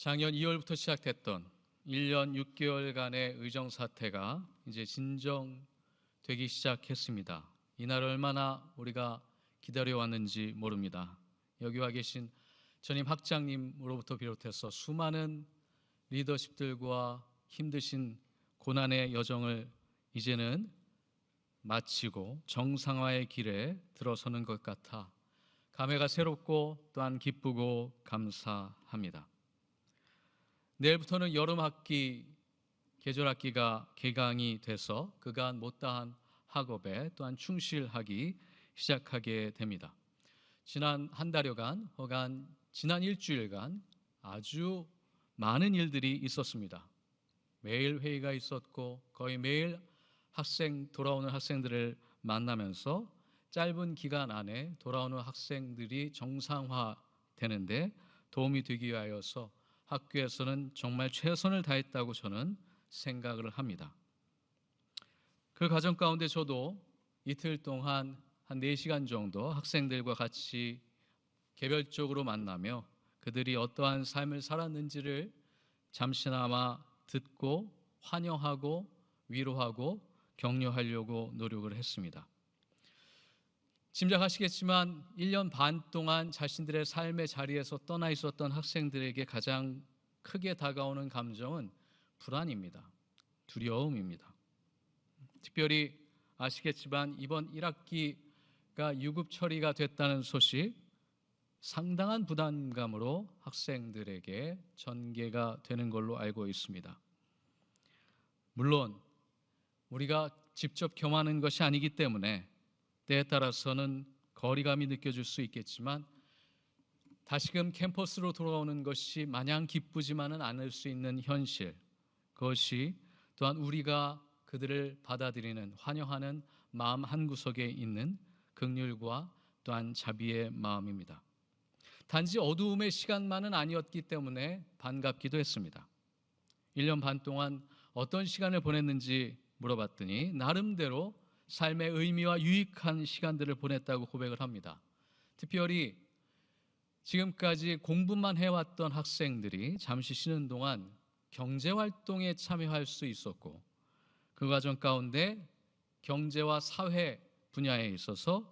작년 2월부터 시작됐던 1년 6개월간의 의정사태가 이제 진정되기 시작했습니다. 이날 얼마나 우리가 기다려왔는지 모릅니다. 여기 와 계신 전임 학장님으로부터 비롯해서 수많은 리더십들과 힘드신 고난의 여정을 이제는 마치고 정상화의 길에 들어서는 것 같아 감회가 새롭고 또한 기쁘고 감사합니다. 내일부터는 여름 학기, 계절 학기가 개강이 돼서 그간 못다한 학업에 또한 충실하기 시작하게 됩니다. 지난 한 달여간 혹은 지난 일주일간 아주 많은 일들이 있었습니다. 매일 회의가 있었고 거의 매일 돌아오는 학생들을 만나면서 짧은 기간 안에 돌아오는 학생들이 정상화되는데 도움이 되기 위하여서 학교에서는 정말 최선을 다했다고 저는 생각을 합니다. 그 과정 가운데 저도 이틀 동안 한 4시간 정도 학생들과 같이 개별적으로 만나며 그들이 어떠한 삶을 살았는지를 잠시나마 듣고 환영하고 위로하고 격려하려고 노력을 했습니다. 짐작하시겠지만 1년 반 동안 자신들의 삶의 자리에서 떠나 있었던 학생들에게 가장 크게 다가오는 감정은 불안입니다. 두려움입니다. 특별히 아시겠지만 이번 1학기가 유급 처리가 됐다는 소식, 상당한 부담감으로 학생들에게 전개가 되는 걸로 알고 있습니다. 물론 우리가 직접 경험하는 것이 아니기 때문에 때에 따라서는 거리감이 느껴질 수 있겠지만 다시금 캠퍼스로 돌아오는 것이 마냥 기쁘지만은 않을 수 있는 현실, 그것이 또한 우리가 그들을 받아들이는 환영하는 마음 한구석에 있는 긍휼과 또한 자비의 마음입니다. 단지 어두움의 시간만은 아니었기 때문에 반갑기도 했습니다. 1년 반 동안 어떤 시간을 보냈는지 물어봤더니 나름대로 삶의 의미와 유익한 시간들을 보냈다고 고백을 합니다. 특별히 지금까지 공부만 해왔던 학생들이 잠시 쉬는 동안 경제활동에 참여할 수 있었고 그 과정 가운데 경제와 사회 분야에 있어서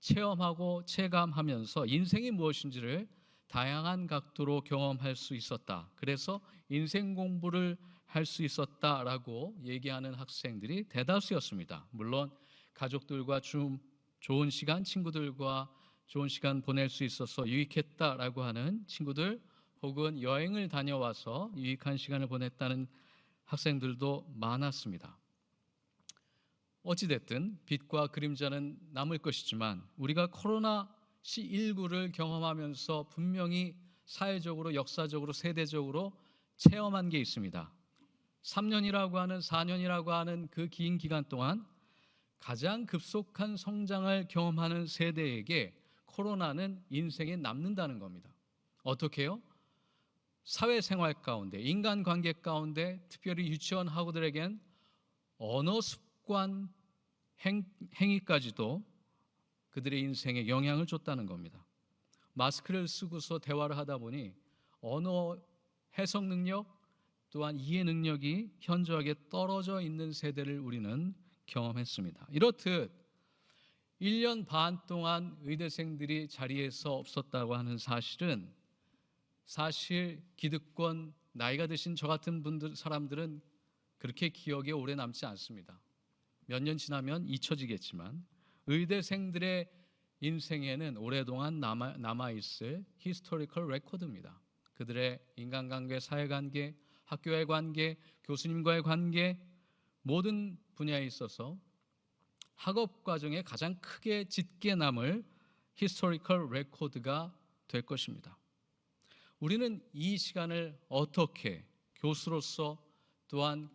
체험하고 체감하면서 인생이 무엇인지를 다양한 각도로 경험할 수 있었다. 그래서 인생 공부를 할 수 있었다라고 얘기하는 학생들이 대다수였습니다. 물론 가족들과 좋은 시간, 친구들과 좋은 시간 보낼 수 있어서 유익했다라고 하는 친구들 혹은 여행을 다녀와서 유익한 시간을 보냈다는 학생들도 많았습니다. 어찌됐든 빛과 그림자는 남을 것이지만 우리가 코로나19를 경험하면서 분명히 사회적으로, 역사적으로, 세대적으로 체험한 게 있습니다. 3년이라고 하는 4년이라고 하는 그 긴 기간 동안 가장 급속한 성장을 경험하는 세대에게 코로나는 인생에 남는다는 겁니다. 어떻게요? 사회생활 가운데, 인간관계 가운데, 특별히 유치원 학우들에겐 언어 습관, 행위까지도 그들의 인생에 영향을 줬다는 겁니다. 마스크를 쓰고서 대화를 하다 보니 언어 해석 능력 또한 이해 능력이 현저하게 떨어져 있는 세대를 우리는 경험했습니다. 이렇듯 1년 반 동안 의대생들이 자리에서 없었다고 하는 사실은 사실 기득권 나이가 드신 저 같은 사람들은 그렇게 기억에 오래 남지 않습니다. 몇 년 지나면 잊혀지겠지만 의대생들의 인생에는 오랫동안 남아있을 히스토리컬 레코드입니다. 그들의 인간관계, 사회관계, 학교의 관계, 교수님과의 관계 모든 분야에 있어서 학업 과정에 가장 크게 짙게 남을 히스토리컬 레코드가 될 것입니다. 우리는 이 시간을 어떻게 교수로서 또한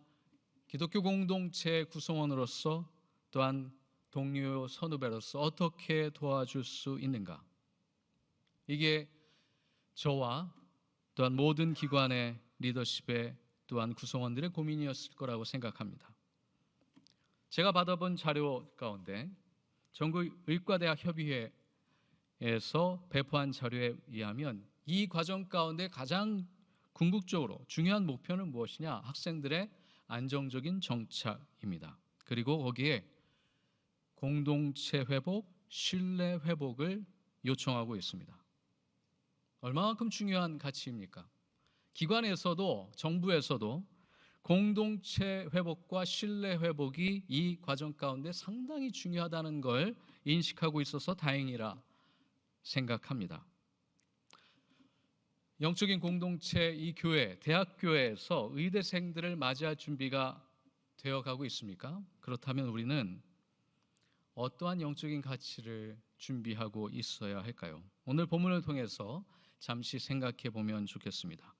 기독교 공동체 구성원으로서 또한 동료 선후배로서 어떻게 도와줄 수 있는가? 이게 저와 또한 모든 기관의 리더십의 또한 구성원들의 고민이었을 거라고 생각합니다. 제가 받아본 자료 가운데 전국의과대학협의회에서 배포한 자료에 의하면 이 과정 가운데 가장 궁극적으로 중요한 목표는 무엇이냐? 학생들의 안정적인 정착입니다. 그리고 거기에 공동체 회복, 신뢰 회복을 요청하고 있습니다. 얼마만큼 중요한 가치입니까? 기관에서도 정부에서도 공동체 회복과 신뢰 회복이 이 과정 가운데 상당히 중요하다는 걸 인식하고 있어서 다행이라 생각합니다. 영적인 공동체 이 교회, 대학교에서 의대생들을 맞이할 준비가 되어가고 있습니까? 그렇다면 우리는 어떠한 영적인 가치를 준비하고 있어야 할까요? 오늘 본문을 통해서 잠시 생각해 보면 좋겠습니다.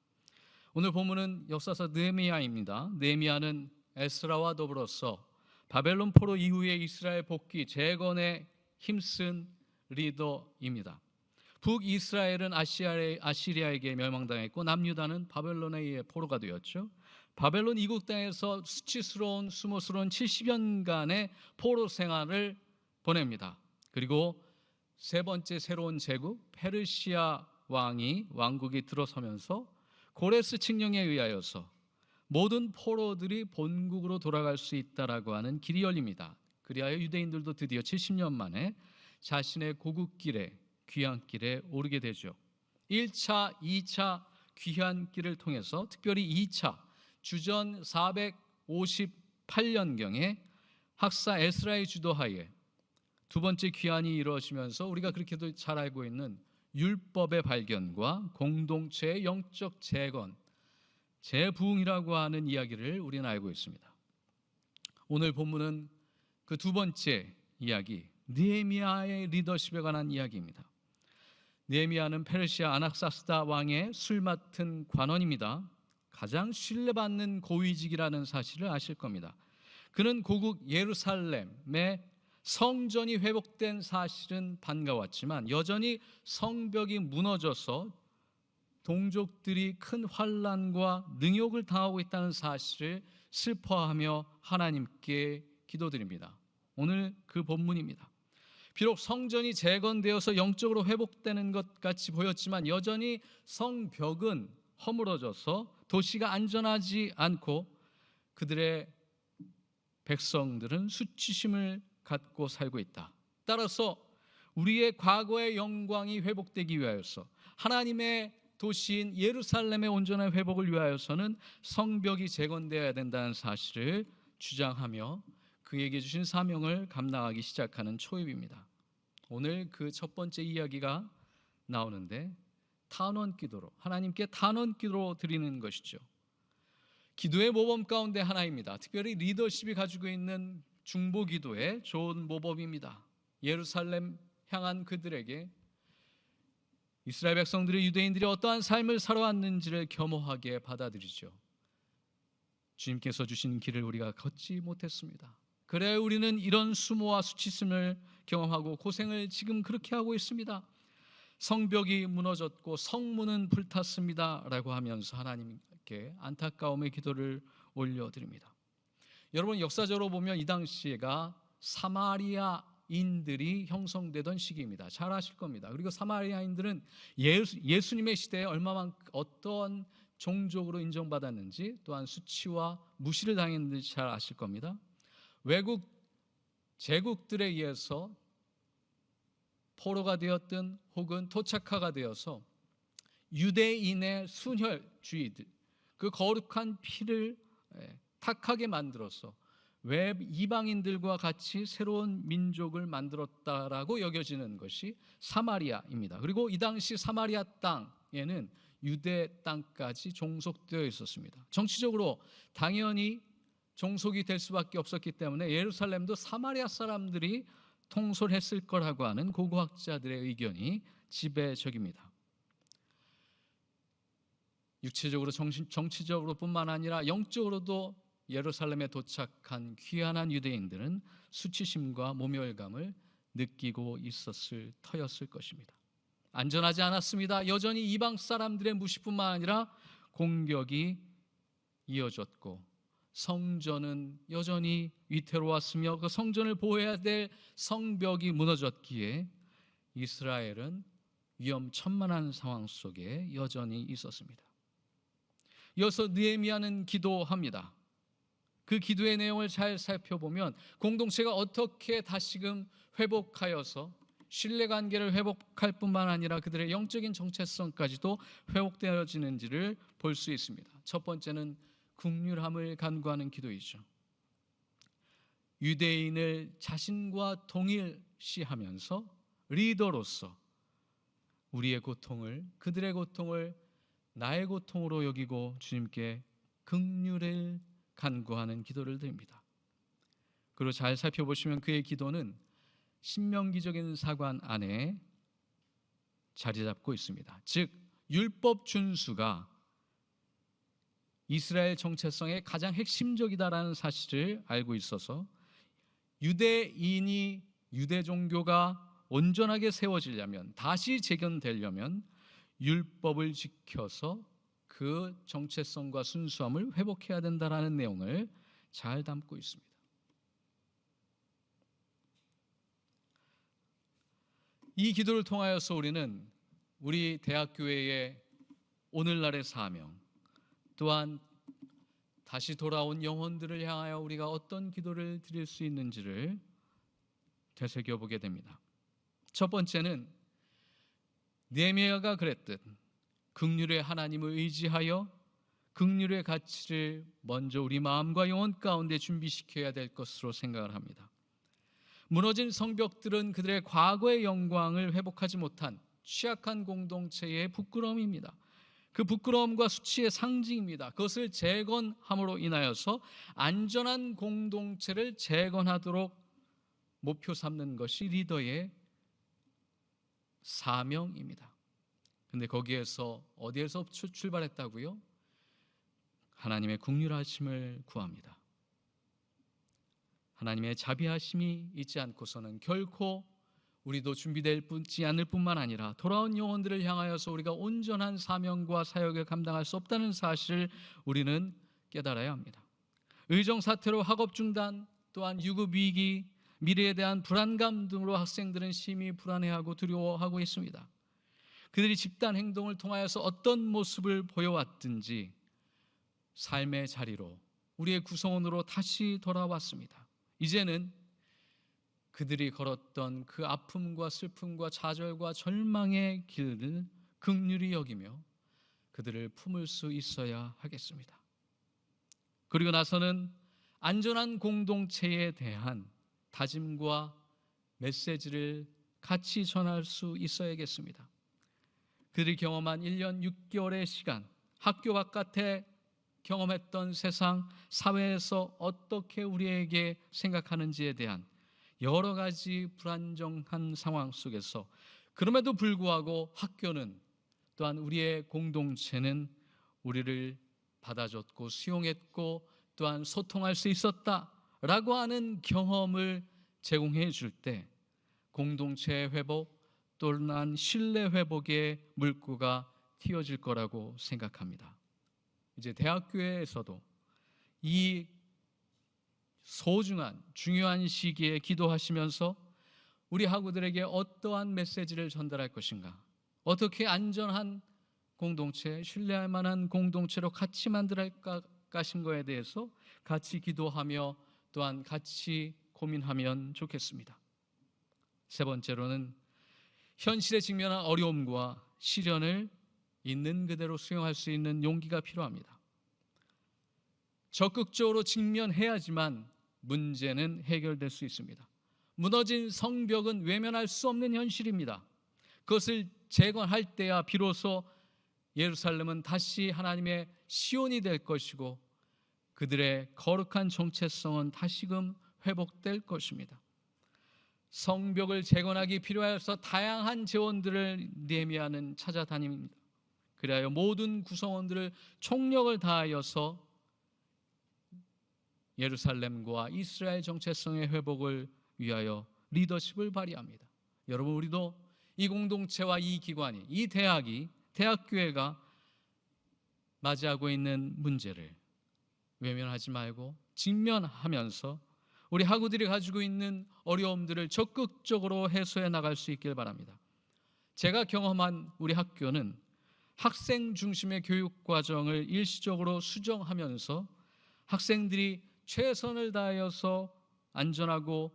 오늘 본문은 역사서 느헤미야입니다. 느헤미야는 에스라와 더불어서 바벨론 포로 이후에 이스라엘 복귀 재건에 힘쓴 리더입니다. 북이스라엘은 아시리아에게 멸망당했고 남유다는 바벨론에 의해 포로가 되었죠. 바벨론 이국 땅에서 수치스러운 수모스러운 70년간의 포로 생활을 보냅니다. 그리고 세 번째 새로운 제국 페르시아 왕국이 들어서면서 고레스 칙령에 의하여서 모든 포로들이 본국으로 돌아갈 수 있다라고 하는 길이 열립니다. 그리하여 유대인들도 드디어 70년 만에 자신의 고국길에 귀환길에 오르게 되죠. 1차, 2차 귀환길을 통해서 특별히 2차 주전 458년경에 학사 에스라의 주도하에 두 번째 귀환이 이루어지면서 우리가 그렇게도 잘 알고 있는 율법의 발견과 공동체의 영적 재건, 재부흥이라고 하는 이야기를 우리는 알고 있습니다. 오늘 본문은 그 두 번째 이야기, 느헤미야의 리더십에 관한 이야기입니다. 느헤미야는 페르시아 아낙사스다 왕의 술 맡은 관원입니다. 가장 신뢰받는 고위직이라는 사실을 아실 겁니다. 그는 고국 예루살렘의 성전이 회복된 사실은 반가웠지만 여전히 성벽이 무너져서 동족들이 큰 환난과 능욕을 당하고 있다는 사실을 슬퍼하며 하나님께 기도드립니다. 오늘 그 본문입니다. 비록 성전이 재건되어서 영적으로 회복되는 것 같이 보였지만 여전히 성벽은 허물어져서 도시가 안전하지 않고 그들의 백성들은 수치심을 갖고 살고 있다. 따라서 우리의 과거의 영광이 회복되기 위하여서 하나님의 도시인 예루살렘의 온전한 회복을 위하여서는 성벽이 재건되어야 된다는 사실을 주장하며 그에게 주신 사명을 감당하기 시작하는 초입입니다. 오늘 그 첫 번째 이야기가 나오는데 탄원 기도로 하나님께 탄원 기도로 드리는 것이죠. 기도의 모범 가운데 하나입니다. 특별히 리더십이 가지고 있는 중보 기도의 좋은 모범입니다. 예루살렘 향한 그들에게 이스라엘 백성들이 유대인들이 어떠한 삶을 살아왔는지를 겸허하게 받아들이죠. 주님께서 주신 길을 우리가 걷지 못했습니다. 그래 우리는 이런 수모와 수치심을 경험하고 고생을 지금 그렇게 하고 있습니다. 성벽이 무너졌고 성문은 불탔습니다 라고 하면서 하나님께 안타까움의 기도를 올려드립니다. 여러분 역사적으로 보면 이 당시가 사마리아인들이 형성되던 시기입니다. 잘 아실 겁니다. 그리고 사마리아인들은 예수님의 시대에 얼마만큼 어떤 종족으로 인정받았는지 또한 수치와 무시를 당했는지 잘 아실 겁니다. 외국 제국들에 의해서 포로가 되었든 혹은 토착화가 되어서 유대인의 순혈주의들 그 거룩한 피를 탁하게 만들어서 왜 이방인들과 같이 새로운 민족을 만들었다라고 여겨지는 것이 사마리아입니다. 그리고 이 당시 사마리아 땅에는 유대 땅까지 종속되어 있었습니다. 정치적으로 당연히 종속이 될 수밖에 없었기 때문에 예루살렘도 사마리아 사람들이 통솔했을 거라고 하는 고고학자들의 의견이 지배적입니다. 육체적으로 정치적으로 뿐만 아니라 영적으로도 예루살렘에 도착한 귀환한 유대인들은 수치심과 모멸감을 느끼고 있었을 터였을 것입니다. 안전하지 않았습니다. 여전히 이방 사람들의 무시뿐만 아니라 공격이 이어졌고 성전은 여전히 위태로웠으며 그 성전을 보호해야 될 성벽이 무너졌기에 이스라엘은 위험천만한 상황 속에 여전히 있었습니다. 이어서 느헤미야는 기도합니다. 그 기도의 내용을 잘 살펴보면 공동체가 어떻게 다시금 회복하여서 신뢰관계를 회복할 뿐만 아니라 그들의 영적인 정체성까지도 회복되어지는지를 볼 수 있습니다. 첫 번째는 긍휼함을 간구하는 기도이죠. 유대인을 자신과 동일시하면서 리더로서 우리의 고통을, 그들의 고통을 나의 고통으로 여기고 주님께 긍휼을 간구하는 기도를 드립니다. 그리고 잘 살펴보시면 그의 기도는 신명기적인 사관 안에 자리 잡고 있습니다. 즉 율법 준수가 이스라엘 정체성의 가장 핵심적이다라는 사실을 알고 있어서 유대인이 유대 종교가 온전하게 세워지려면, 다시 재건되려면 율법을 지켜서 그 정체성과 순수함을 회복해야 된다라는 내용을 잘 담고 있습니다. 이 기도를 통하여서 우리는 우리 대학교회의 오늘날의 사명, 또한 다시 돌아온 영혼들을 향하여 우리가 어떤 기도를 드릴 수 있는지를 되새겨보게 됩니다. 첫 번째는 느헤미야가 그랬듯 긍휼의 하나님을 의지하여 긍휼의 가치를 먼저 우리 마음과 영혼 가운데 준비시켜야 될 것으로 생각을 합니다. 무너진 성벽들은 그들의 과거의 영광을 회복하지 못한 취약한 공동체의 부끄러움입니다. 그 부끄러움과 수치의 상징입니다. 그것을 재건함으로 인하여서 안전한 공동체를 재건하도록 목표 삼는 것이 리더의 사명입니다. 근데 거기에서 어디에서 출발했다고요? 하나님의 긍휼하심을 구합니다. 하나님의 자비하심이 있지 않고서는 결코 우리도 준비되지 않을 뿐만 아니라 돌아온 영혼들을 향하여서 우리가 온전한 사명과 사역을 감당할 수 없다는 사실을 우리는 깨달아야 합니다. 의정 사태로 학업 중단, 또한 유급 위기, 미래에 대한 불안감 등으로 학생들은 심히 불안해하고 두려워하고 있습니다. 그들이 집단 행동을 통하여서 어떤 모습을 보여왔든지 삶의 자리로, 우리의 구성원으로 다시 돌아왔습니다. 이제는 그들이 걸었던 그 아픔과 슬픔과 좌절과 절망의 길을 긍휼히 여기며 그들을 품을 수 있어야 하겠습니다. 그리고 나서는 안전한 공동체에 대한 다짐과 메시지를 같이 전할 수 있어야겠습니다. 그들이 경험한 1년 6개월의 시간, 학교 바깥에 경험했던 세상, 사회에서 어떻게 우리에게 생각하는지에 대한 여러 가지 불안정한 상황 속에서 그럼에도 불구하고 학교는, 또한 우리의 공동체는 우리를 받아줬고 수용했고 또한 소통할 수 있었다라고 하는 경험을 제공해 줄 때 공동체의 회복 또는 신뢰 회복의 물꼬가 틔워질 거라고 생각합니다. 이제 대학교에서도 이 소중한 중요한 시기에 기도하시면서 우리 학우들에게 어떠한 메시지를 전달할 것인가, 어떻게 안전한 공동체, 신뢰할 만한 공동체로 같이 만들 것인 거에 대해서 같이 기도하며 또한 같이 고민하면 좋겠습니다. 세 번째로는 현실에 직면한 어려움과 시련을 있는 그대로 수용할 수 있는 용기가 필요합니다. 적극적으로 직면해야지만 문제는 해결될 수 있습니다. 무너진 성벽은 외면할 수 없는 현실입니다. 그것을 재건할 때야 비로소 예루살렘은 다시 하나님의 시온이 될 것이고 그들의 거룩한 정체성은 다시금 회복될 것입니다. 성벽을 재건하기 필요해서 다양한 재원들을 느헤미야는 찾아다닙니다. 그리하여 모든 구성원들을 총력을 다하여서 예루살렘과 이스라엘 정체성의 회복을 위하여 리더십을 발휘합니다. 여러분, 우리도 이 공동체와 이 기관이, 이 대학이, 대학교회가 맞이하고 있는 문제를 외면하지 말고 직면하면서 우리 학우들이 가지고 있는 어려움들을 적극적으로 해소해 나갈 수 있길 바랍니다. 제가 경험한 우리 학교는 학생 중심의 교육 과정을 일시적으로 수정하면서 학생들이 최선을 다하여서 안전하고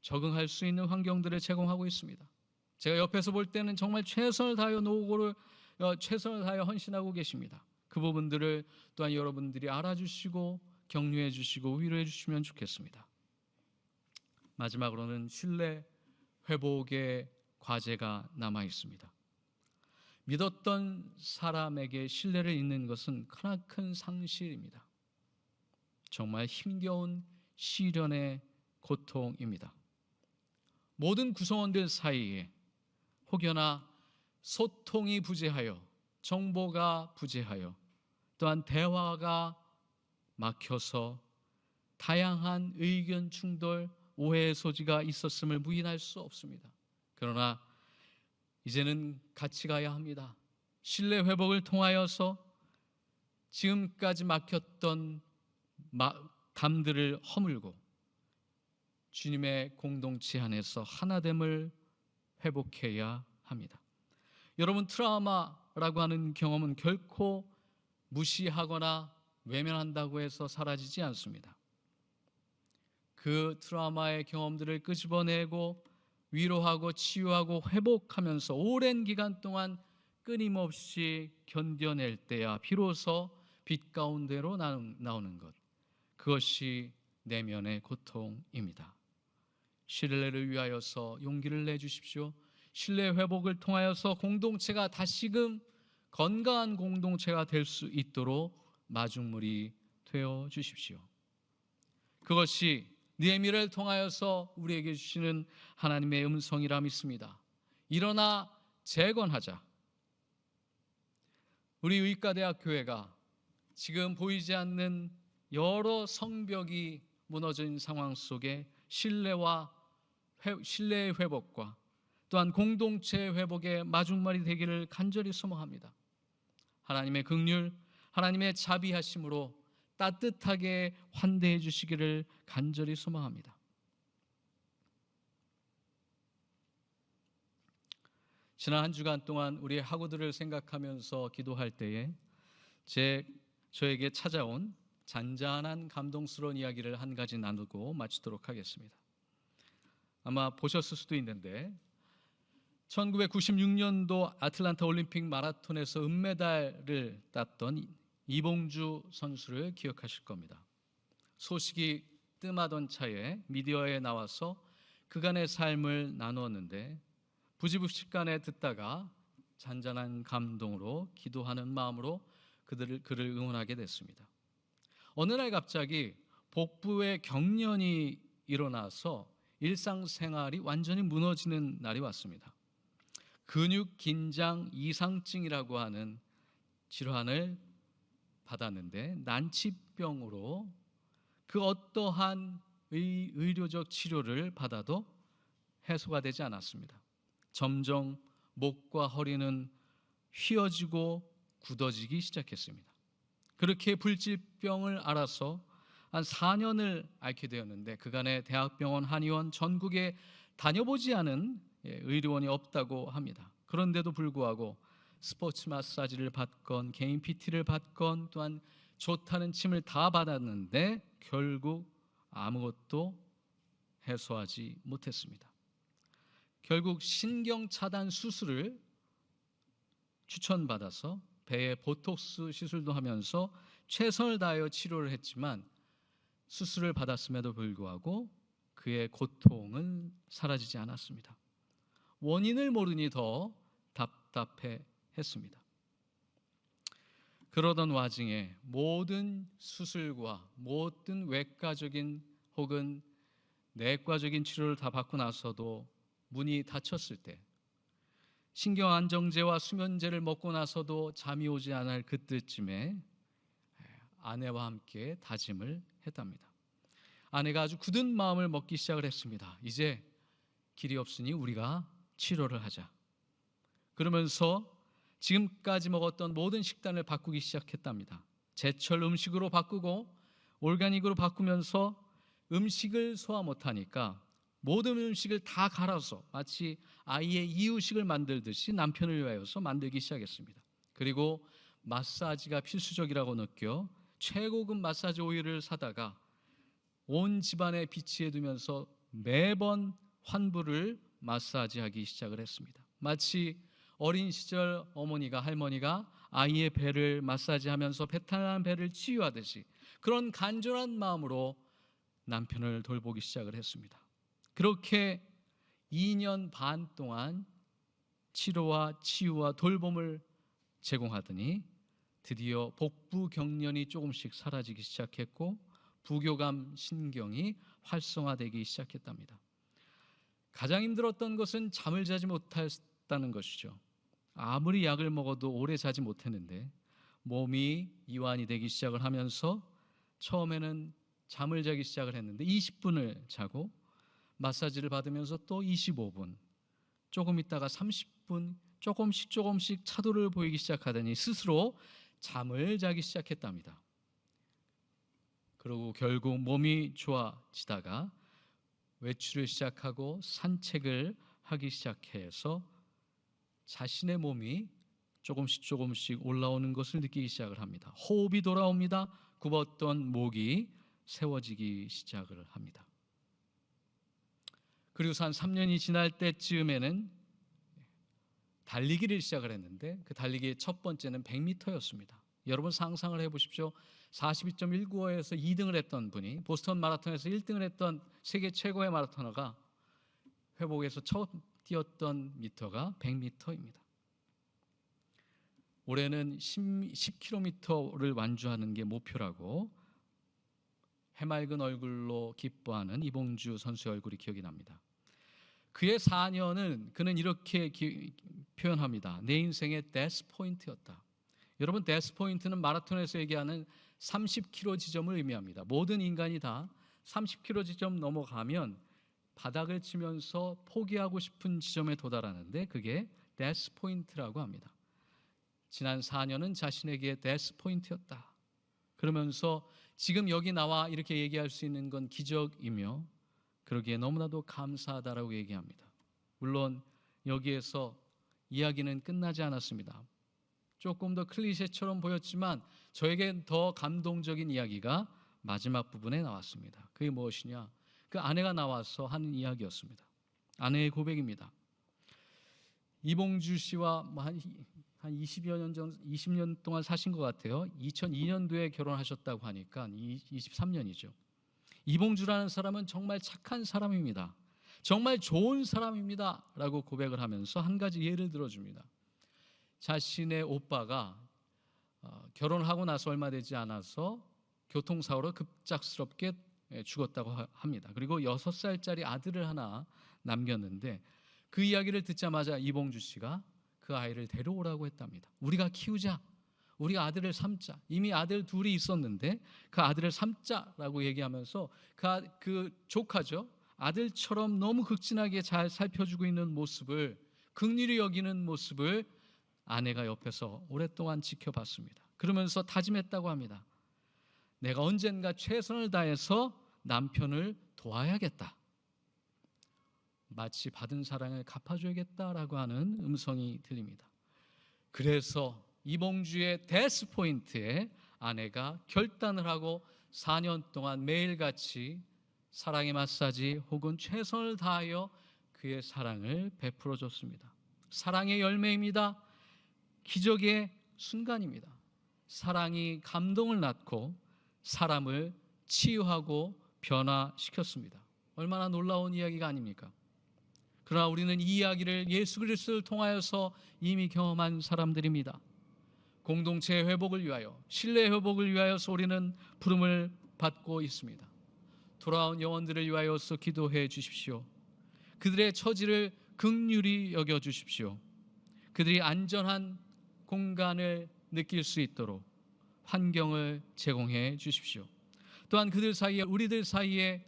적응할 수 있는 환경들을 제공하고 있습니다. 제가 옆에서 볼 때는 정말 최선을 다하여 최선을 다하여 헌신하고 계십니다. 그 부분들을 또한 여러분들이 알아주시고 격려해 주시고 위로해 주시면 좋겠습니다. 마지막으로는 신뢰 회복의 과제가 남아 있습니다. 믿었던 사람에게 신뢰를 잃는 것은 크나큰 상실입니다. 정말 힘겨운 시련의 고통입니다. 모든 구성원들 사이에 혹여나 소통이 부재하여 정보가 부재하여 또한 대화가 막혀서 다양한 의견 충돌, 오해의 소지가 있었음을 부인할 수 없습니다. 그러나 이제는 같이 가야 합니다. 신뢰 회복을 통하여서 지금까지 막혔던 담들을 허물고 주님의 공동체 안에서 하나됨을 회복해야 합니다. 여러분, 트라우마라고 하는 경험은 결코 무시하거나 외면한다고 해서 사라지지 않습니다. 그 트라우마의 경험들을 끄집어내고 위로하고 치유하고 회복하면서 오랜 기간 동안 끊임없이 견뎌낼 때야 비로소 빛 가운데로 나오는 것, 그것이 내면의 고통입니다. 신뢰를 위하여서 용기를 내주십시오. 신뢰 회복을 통하여서 공동체가 다시금 건강한 공동체가 될 수 있도록 마중물이 되어 주십시오. 그것이 느헤미야를 통하여서 우리에게 주시는 하나님의 음성이라 믿습니다. 일어나 재건하자. 우리 의과대학교회가 지금 보이지 않는 여러 성벽이 무너진 상황 속에 신뢰의 회복과 또한 공동체 회복의 마중물이 되기를 간절히 소망합니다. 하나님의 긍휼, 하나님의 자비하심으로 따뜻하게 환대해 주시기를 간절히 소망합니다. 지난 한 주간 동안 우리의 학우들을 생각하면서 기도할 때에 저에게 찾아온 잔잔한 감동스러운 이야기를 한 가지 나누고 마치도록 하겠습니다. 아마 보셨을 수도 있는데 1996년도 아틀란타 올림픽 마라톤에서 은메달을 땄던 이봉주 선수를 기억하실 겁니다. 소식이 뜸하던 차에 미디어에 나와서 그간의 삶을 나누었는데 부지불식간에 듣다가 잔잔한 감동으로 기도하는 마음으로 그를 응원하게 됐습니다. 어느 날 갑자기 복부에 경련이 일어나서 일상생활이 완전히 무너지는 날이 왔습니다. 근육 긴장 이상증이라고 하는 질환을 받았는데 난치병으로 그 어떠한 의료적 치료를 받아도 해소가 되지 않았습니다. 점점 목과 허리는 휘어지고 굳어지기 시작했습니다. 그렇게 불치병을 알아서 한 4년을 앓게 되었는데 그간의 대학병원, 한의원, 전국에 다녀보지 않은 의료원이 없다고 합니다. 그런데도 불구하고 스포츠 마사지를 받건 개인 PT를 받건 또한 좋다는 침을 다 받았는데 결국 아무것도 해소하지 못했습니다. 결국 신경차단 수술을 추천받아서 배에 보톡스 시술도 하면서 최선을 다하여 치료를 했지만 수술을 받았음에도 불구하고 그의 고통은 사라지지 않았습니다. 원인을 모르니 더 답답해했습니다. 그러던 와중에 모든 수술과 모든 외과적인 혹은 내과적인 치료를 다 받고 나서도 문이 닫혔을 때 신경안정제와 수면제를 먹고 나서도 잠이 오지 않을 그때쯤에 아내와 함께 다짐을 했답니다. 아내가 아주 굳은 마음을 먹기 시작을 했습니다. 이제 길이 없으니 우리가 치료를 하자. 그러면서 지금까지 먹었던 모든 식단을 바꾸기 시작했답니다. 제철 음식으로 바꾸고 올가닉으로 바꾸면서 음식을 소화 못하니까 모든 음식을 다 갈아서 마치 아이의 이유식을 만들듯이 남편을 위하여서 만들기 시작했습니다. 그리고 마사지가 필수적이라고 느껴 최고급 마사지 오일을 사다가 온 집안에 비치해 두면서 매번 환부를 마사지하기 시작을 했습니다. 마치 어린 시절 어머니가, 할머니가 아이의 배를 마사지하면서 배탈난 배를 치유하듯이 그런 간절한 마음으로 남편을 돌보기 시작을 했습니다. 그렇게 2년 반 동안 치료와 치유와 돌봄을 제공하더니 드디어 복부 경련이 조금씩 사라지기 시작했고 부교감 신경이 활성화되기 시작했답니다. 가장 힘들었던 것은 잠을 자지 못했다는 것이죠. 아무리 약을 먹어도 오래 자지 못했는데 몸이 이완이 되기 시작을 하면서 처음에는 잠을 자기 시작을 했는데 20분을 자고 마사지를 받으면서 또 25분, 조금 있다가 30분, 조금씩 차도를 보이기 시작하더니 스스로 잠을 자기 시작했답니다. 그리고 결국 몸이 좋아지다가 외출을 시작하고 산책을 하기 시작해서 자신의 몸이 조금씩 올라오는 것을 느끼기 시작을 합니다. 호흡이 돌아옵니다. 굽었던 목이 세워지기 시작을 합니다. 그리고서 한 3년이 지날 때쯤에는 달리기를 시작을 했는데 그 달리기의 첫 번째는 100m였습니다. 여러분 상상을 해보십시오. 42.195에서 2등을 했던 분이 보스턴 마라톤에서 1등을 했던 세계 최고의 마라토너가 회복에서 처음 뛰었던 미터가 100m입니다. 올해는 10km를 완주하는 게 목표라고 해맑은 얼굴로 기뻐하는 이봉주 선수의 얼굴이 기억이 납니다. 그의 4년은 그는 이렇게 표현합니다. 내 인생의 데스 포인트였다. 여러분, 데스 포인트는 마라톤에서 얘기하는 30km 지점을 의미합니다. 모든 인간이 다 30km 지점 넘어가면 바닥을 치면서 포기하고 싶은 지점에 도달하는데 그게 데스 포인트라고 합니다. 지난 4년은 자신에게 데스 포인트였다. 그러면서 지금 여기 나와 이렇게 얘기할 수 있는 건 기적이며 그러기에 너무나도 감사하다라고 얘기합니다. 물론 여기에서 이야기는 끝나지 않았습니다. 조금 더 클리셰처럼 보였지만 저에겐 더 감동적인 이야기가 마지막 부분에 나왔습니다. 그게 무엇이냐? 그 아내가 나와서 하는 이야기였습니다. 아내의 고백입니다. 이봉주 씨와 한 20년 동안 사신 것 같아요. 2002년도에 결혼하셨다고 하니까 23년이죠. 이봉주라는 사람은 정말 착한 사람입니다. 정말 좋은 사람입니다. 라고 고백을 하면서 한 가지 예를 들어줍니다. 자신의 오빠가 결혼하고 나서 얼마 되지 않아서 교통사고로 급작스럽게 죽었다고 합니다. 그리고 6살짜리 아들을 하나 남겼는데 그 이야기를 듣자마자 이봉주 씨가 그 아이를 데려오라고 했답니다. 우리가 키우자. 우리가 아들을 삼자. 이미 아들 둘이 있었는데 그 아들을 삼자라고 얘기하면서 그 조카죠. 아들처럼 너무 극진하게 잘 살펴주고 있는 모습을, 긍휼히 여기는 모습을 아내가 옆에서 오랫동안 지켜봤습니다. 그러면서 다짐했다고 합니다. 내가 언젠가 최선을 다해서 남편을 도와야겠다. 마치 받은 사랑을 갚아줘야겠다라고 하는 음성이 들립니다. 그래서 이봉주의 데스 포인트에 아내가 결단을 하고 4년 동안 매일같이 사랑의 마사지 혹은 최선을 다하여 그의 사랑을 베풀어 줬습니다. 사랑의 열매입니다. 기적의 순간입니다. 사랑이 감동을 낳고 사람을 치유하고 변화시켰습니다. 얼마나 놀라운 이야기가 아닙니까? 그러나 우리는 이 이야기를 예수 그리스도를 통하여서 이미 경험한 사람들입니다. 공동체의 회복을 위하여, 신뢰 회복을 위하여서 우리는 부름을 받고 있습니다. 돌아온 영혼들을 위하여서 기도해 주십시오. 그들의 처지를 긍휼히 여겨 주십시오. 그들이 안전한 공간을 느낄 수 있도록 환경을 제공해 주십시오. 또한 그들 사이에, 우리들 사이에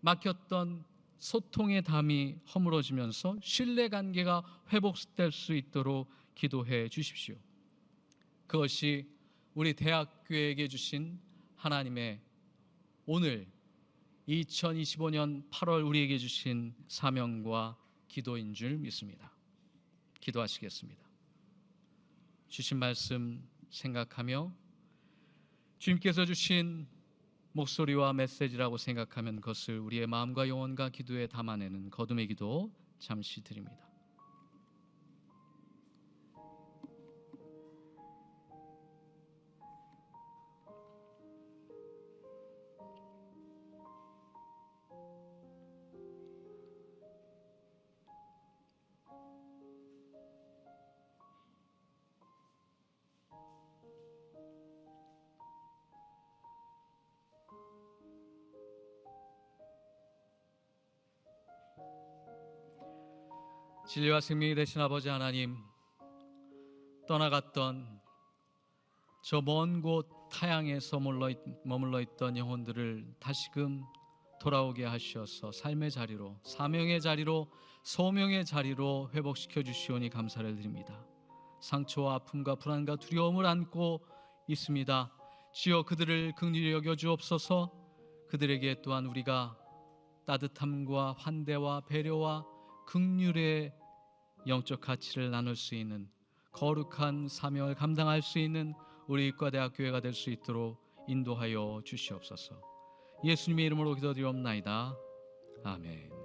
막혔던 소통의 담이 허물어지면서 신뢰관계가 회복될 수 있도록 기도해 주십시오. 그것이 우리 대학교에게 주신 하나님의 오늘 2025년 8월 우리에게 주신 사명과 기도인 줄 믿습니다. 기도하시겠습니다. 주신 말씀 생각하며 주님께서 주신 목소리와 메시지라고 생각하면 그것을 우리의 마음과 영혼과 기도에 담아내는 거듭의 기도 잠시 드립니다. 진리와 생명이 되신 아버지 하나님, 떠나갔던 저 먼 곳 타향에서 머물러 있던 영혼들을 다시금 돌아오게 하셔서 삶의 자리로, 사명의 자리로, 소명의 자리로 회복시켜 주시오니 감사를 드립니다. 상처와 아픔과 불안과 두려움을 안고 있습니다. 주여 그들을 긍휼히 여겨 주옵소서. 그들에게 또한 우리가 따뜻함과 환대와 배려와 긍휼의 영적 가치를 나눌 수 있는 거룩한 사명을 감당할 수 있는 우리 의과대학교회가 될 수 있도록 인도하여 주시옵소서. 예수님의 이름으로 기도드리옵나이다. 아멘.